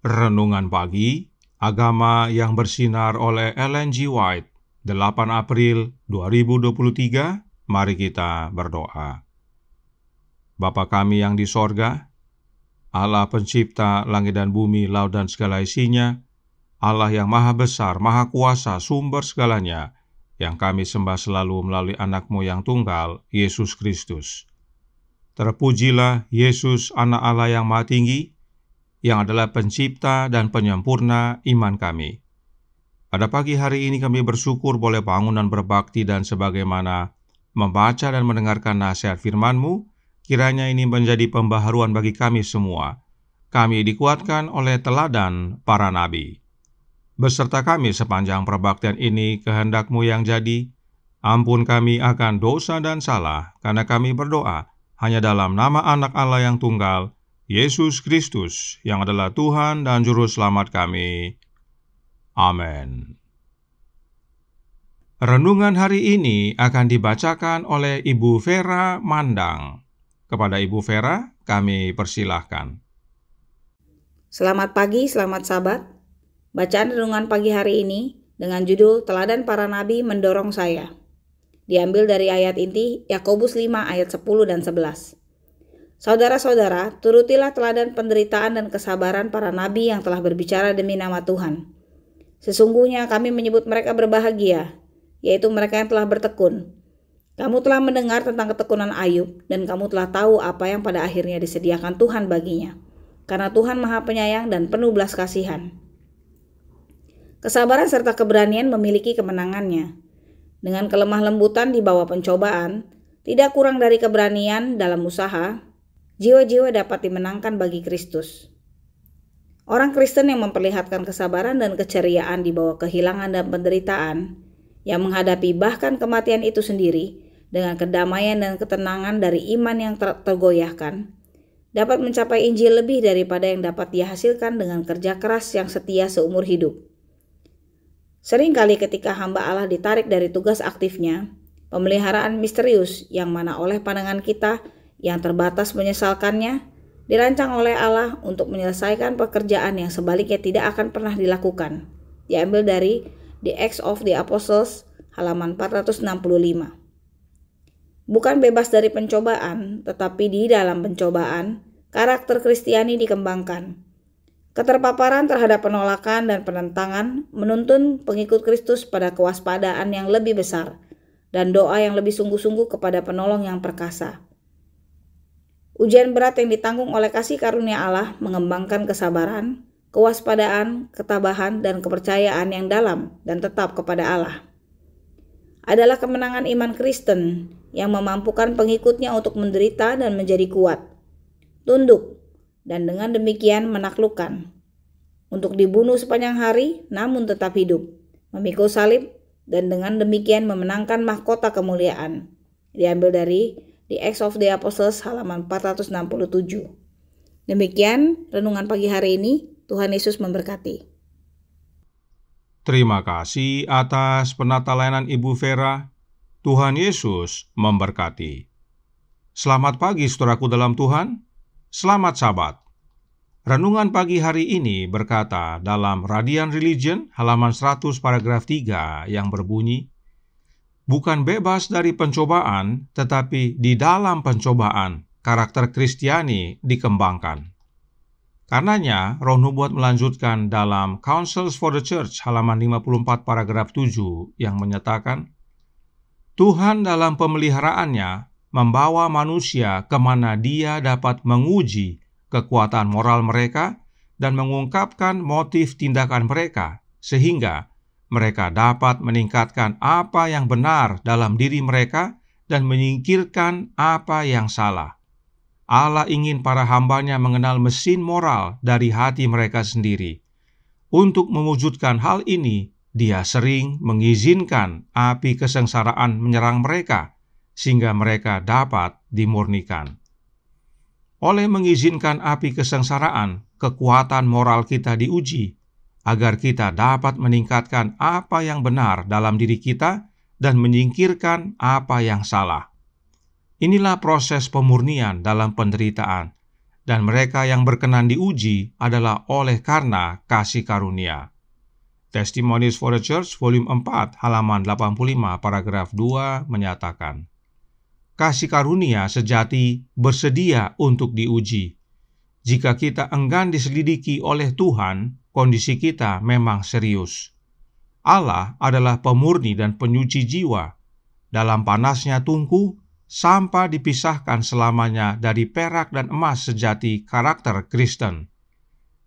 Renungan Pagi, Agama yang Bersinar oleh Ellen G. White, 8 April 2023, mari kita berdoa. Bapa kami yang di sorga, Allah pencipta langit dan bumi, laut dan segala isinya, Allah yang maha besar, maha kuasa, sumber segalanya, yang kami sembah selalu melalui anak-Mu yang tunggal, Yesus Kristus. Terpujilah Yesus, anak Allah yang maha tinggi, yang adalah pencipta dan penyempurna iman kami. Pada pagi hari ini kami bersyukur boleh bangun dan berbakti, dan sebagaimana membaca dan mendengarkan nasihat firman-Mu, kiranya ini menjadi pembaharuan bagi kami semua. Kami dikuatkan oleh teladan para nabi. Beserta kami sepanjang perbaktian ini, kehendak-Mu yang jadi. Ampun kami akan dosa dan salah, karena kami berdoa hanya dalam nama anak Allah yang tunggal, Yesus Kristus, yang adalah Tuhan dan Juru Selamat kami. Amin. Renungan hari ini akan dibacakan oleh Ibu Vera Mandang. Kepada Ibu Vera, kami persilahkan. Selamat pagi, selamat sahabat. Bacaan renungan pagi hari ini dengan judul Teladan Para Nabi Mendorong Saya. Diambil dari ayat inti Yakobus 5 ayat 10 dan 11. Saudara-saudara, turutilah teladan penderitaan dan kesabaran para nabi yang telah berbicara demi nama Tuhan. Sesungguhnya kami menyebut mereka berbahagia, yaitu mereka yang telah bertekun. Kamu telah mendengar tentang ketekunan Ayub, dan kamu telah tahu apa yang pada akhirnya disediakan Tuhan baginya, karena Tuhan Maha Penyayang dan penuh belas kasihan. Kesabaran serta keberanian memiliki kemenangannya. Dengan kelemah lembutan di bawah pencobaan, tidak kurang dari keberanian dalam usaha, jiwa-jiwa dapat dimenangkan bagi Kristus. Orang Kristen yang memperlihatkan kesabaran dan keceriaan di bawah kehilangan dan penderitaan, yang menghadapi bahkan kematian itu sendiri dengan kedamaian dan ketenangan dari iman yang tergoyahkan, dapat mencapai Injil lebih daripada yang dapat dihasilkan dengan kerja keras yang setia seumur hidup. Seringkali ketika hamba Allah ditarik dari tugas aktifnya, pemeliharaan misterius yang mana oleh pandangan kita yang terbatas menyesalkannya, dirancang oleh Allah untuk menyelesaikan pekerjaan yang sebaliknya tidak akan pernah dilakukan. Diambil dari The Acts of the Apostles, halaman 465. Bukan bebas dari pencobaan, tetapi di dalam pencobaan, karakter Kristiani dikembangkan. Keterpaparan terhadap penolakan dan penentangan menuntun pengikut Kristus pada kewaspadaan yang lebih besar, dan doa yang lebih sungguh-sungguh kepada penolong yang perkasa. Ujian berat yang ditanggung oleh kasih karunia Allah mengembangkan kesabaran, kewaspadaan, ketabahan, dan kepercayaan yang dalam dan tetap kepada Allah. Adalah kemenangan iman Kristen yang memampukan pengikutnya untuk menderita dan menjadi kuat, tunduk, dan dengan demikian menaklukkan. Untuk dibunuh sepanjang hari namun tetap hidup, memikul salib, dan dengan demikian memenangkan mahkota kemuliaan. Diambil dari The Acts of the Apostles, halaman 467. Demikian renungan pagi hari ini. Tuhan Yesus memberkati. Terima kasih atas penata layanan Ibu Vera. Tuhan Yesus memberkati. Selamat pagi saudaraku dalam Tuhan. Selamat Sabat. Renungan pagi hari ini berkata dalam Radiant Religion, halaman 100 paragraf 3 yang berbunyi, bukan bebas dari pencobaan, tetapi di dalam pencobaan, karakter Kristiani dikembangkan. Karenanya, Roh Nubuat melanjutkan dalam Counsels for the Church, halaman 54 paragraf 7, yang menyatakan, Tuhan dalam pemeliharaannya membawa manusia kemana dia dapat menguji kekuatan moral mereka dan mengungkapkan motif tindakan mereka, sehingga mereka dapat meningkatkan apa yang benar dalam diri mereka dan menyingkirkan apa yang salah. Allah ingin para hambanya mengenal mesin moral dari hati mereka sendiri. Untuk mewujudkan hal ini, Dia sering mengizinkan api kesengsaraan menyerang mereka, sehingga mereka dapat dimurnikan. Oleh mengizinkan api kesengsaraan, kekuatan moral kita diuji, agar kita dapat meningkatkan apa yang benar dalam diri kita dan menyingkirkan apa yang salah. Inilah proses pemurnian dalam penderitaan, dan mereka yang berkenan diuji adalah oleh karena kasih karunia. Testimonies for the Church, volume 4, halaman 85, paragraf 2 menyatakan, kasih karunia sejati bersedia untuk diuji. Jika kita enggan diselidiki oleh Tuhan, kondisi kita memang serius. Allah adalah pemurni dan penyuci jiwa. Dalam panasnya tungku, sampah dipisahkan selamanya dari perak dan emas sejati karakter Kristen.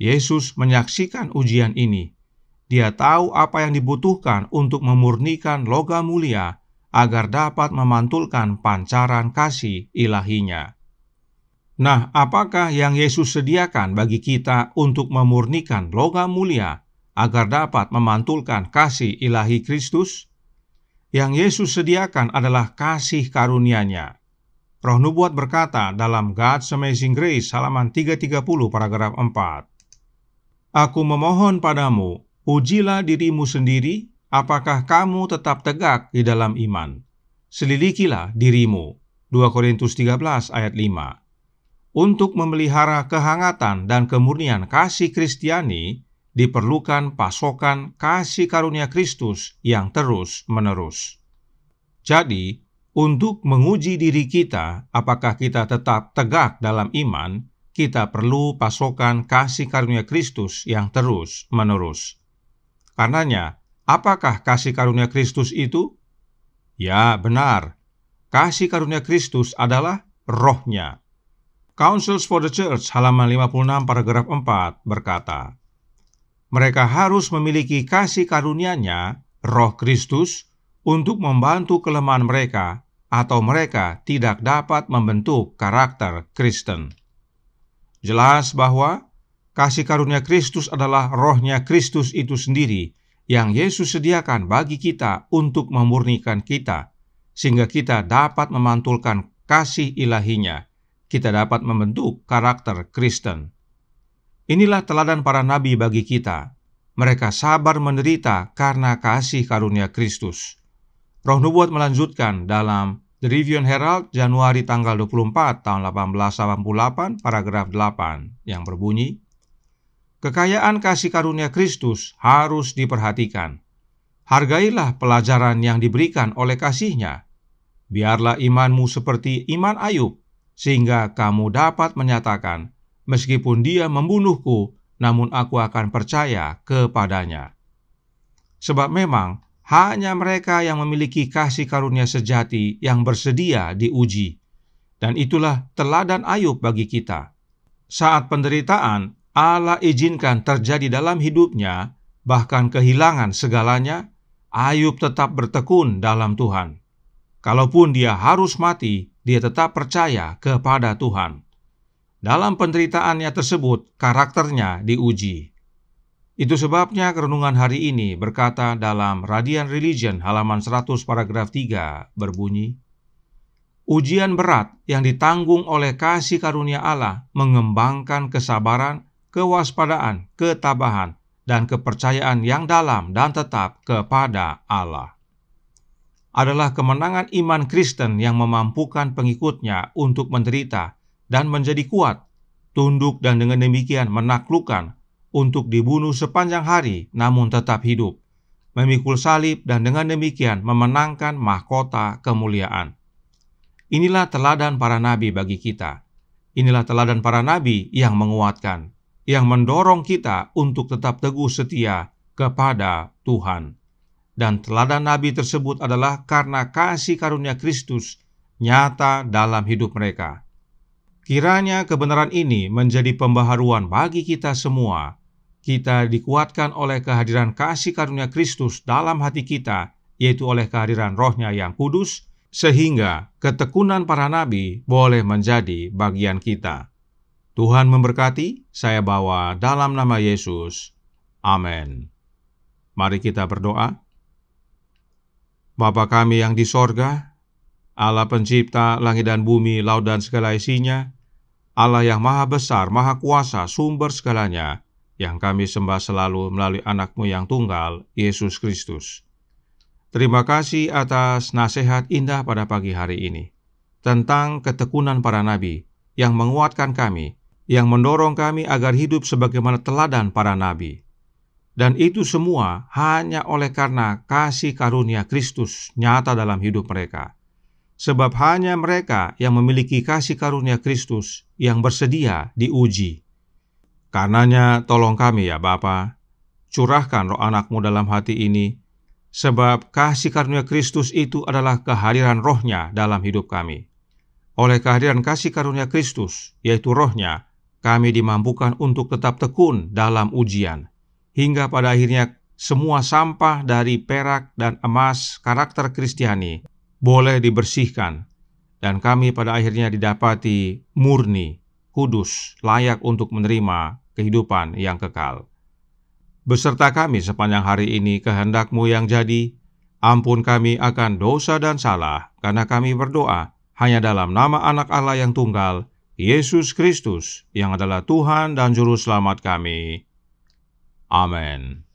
Yesus menyaksikan ujian ini. Dia tahu apa yang dibutuhkan untuk memurnikan logam mulia agar dapat memantulkan pancaran kasih ilahinya. Nah, apakah yang Yesus sediakan bagi kita untuk memurnikan logam mulia agar dapat memantulkan kasih ilahi Kristus? Yang Yesus sediakan adalah kasih karunia-Nya. Roh Nubuat berkata dalam God's Amazing Grace halaman 330 paragraf 4, Aku memohon padamu, ujilah dirimu sendiri, apakah kamu tetap tegak di dalam iman. Selidikilah dirimu. 2 Korintus 13 ayat 5. Untuk memelihara kehangatan dan kemurnian kasih Kristiani, diperlukan pasokan kasih karunia Kristus yang terus-menerus. Jadi, untuk menguji diri kita, apakah kita tetap tegak dalam iman, kita perlu pasokan kasih karunia Kristus yang terus-menerus. Karenanya, apakah kasih karunia Kristus itu? Ya, benar. Kasih karunia Kristus adalah Roh-Nya. Counsels for the Church halaman 56 paragraf 4 berkata, mereka harus memiliki kasih karunia-Nya, Roh Kristus, untuk membantu kelemahan mereka, atau mereka tidak dapat membentuk karakter Kristen. Jelas bahwa kasih karunia Kristus adalah Roh-Nya Kristus itu sendiri yang Yesus sediakan bagi kita untuk memurnikan kita, sehingga kita dapat memantulkan kasih ilahi-Nya. Kita dapat membentuk karakter Kristen. Inilah teladan para nabi bagi kita. Mereka sabar menderita karena kasih karunia Kristus. Roh Nubuat melanjutkan dalam The Review and Herald Januari tanggal 24 tahun 1888 paragraf 8 yang berbunyi, kekayaan kasih karunia Kristus harus diperhatikan. Hargailah pelajaran yang diberikan oleh kasih-Nya. Biarlah imanmu seperti iman Ayub, sehingga kamu dapat menyatakan, meskipun dia membunuhku, namun aku akan percaya kepadanya. Sebab memang hanya mereka yang memiliki kasih karunia sejati yang bersedia diuji. Dan itulah teladan Ayub bagi kita. Saat penderitaan, Allah izinkan terjadi dalam hidupnya, bahkan kehilangan segalanya, Ayub tetap bertekun dalam Tuhan. Kalaupun dia harus mati, dia tetap percaya kepada Tuhan. Dalam penderitaannya tersebut, karakternya diuji. Itu sebabnya renungan hari ini berkata dalam Radiant Religion halaman 100 paragraf 3 berbunyi, ujian berat yang ditanggung oleh kasih karunia Allah mengembangkan kesabaran, kewaspadaan, ketabahan, dan kepercayaan yang dalam dan tetap kepada Allah. Adalah kemenangan iman Kristen yang memampukan pengikutnya untuk menderita dan menjadi kuat, tunduk dan dengan demikian menaklukkan, untuk dibunuh sepanjang hari namun tetap hidup, memikul salib dan dengan demikian memenangkan mahkota kemuliaan. Inilah teladan para nabi bagi kita. Inilah teladan para nabi yang menguatkan, yang mendorong kita untuk tetap teguh setia kepada Tuhan. Dan teladan nabi tersebut adalah karena kasih karunia Kristus nyata dalam hidup mereka. Kiranya kebenaran ini menjadi pembaharuan bagi kita semua. Kita dikuatkan oleh kehadiran kasih karunia Kristus dalam hati kita, yaitu oleh kehadiran Roh-Nya yang kudus, sehingga ketekunan para nabi boleh menjadi bagian kita. Tuhan memberkati, saya bawa dalam nama Yesus. Amin. Mari kita berdoa. Bapa kami yang di sorga, Allah pencipta langit dan bumi, laut dan segala isinya, Allah yang maha besar, maha kuasa, sumber segalanya, yang kami sembah selalu melalui anak-Mu yang tunggal, Yesus Kristus. Terima kasih atas nasihat indah pada pagi hari ini, tentang ketekunan para nabi, yang menguatkan kami, yang mendorong kami agar hidup sebagaimana teladan para nabi. Dan itu semua hanya oleh karena kasih karunia Kristus nyata dalam hidup mereka. Sebab hanya mereka yang memiliki kasih karunia Kristus yang bersedia diuji. Karenanya tolong kami ya Bapa, curahkan roh anak-Mu dalam hati ini, sebab kasih karunia Kristus itu adalah kehadiran roh-Nya dalam hidup kami. Oleh kehadiran kasih karunia Kristus, yaitu roh-Nya, kami dimampukan untuk tetap tekun dalam ujian, hingga pada akhirnya semua sampah dari perak dan emas karakter Kristiani boleh dibersihkan, dan kami pada akhirnya didapati murni, kudus, layak untuk menerima kehidupan yang kekal. Beserta kami sepanjang hari ini kehendak-Mu yang jadi, ampun kami akan dosa dan salah, karena kami berdoa hanya dalam nama Anak Allah yang tunggal, Yesus Kristus, yang adalah Tuhan dan Juru Selamat kami. Amin.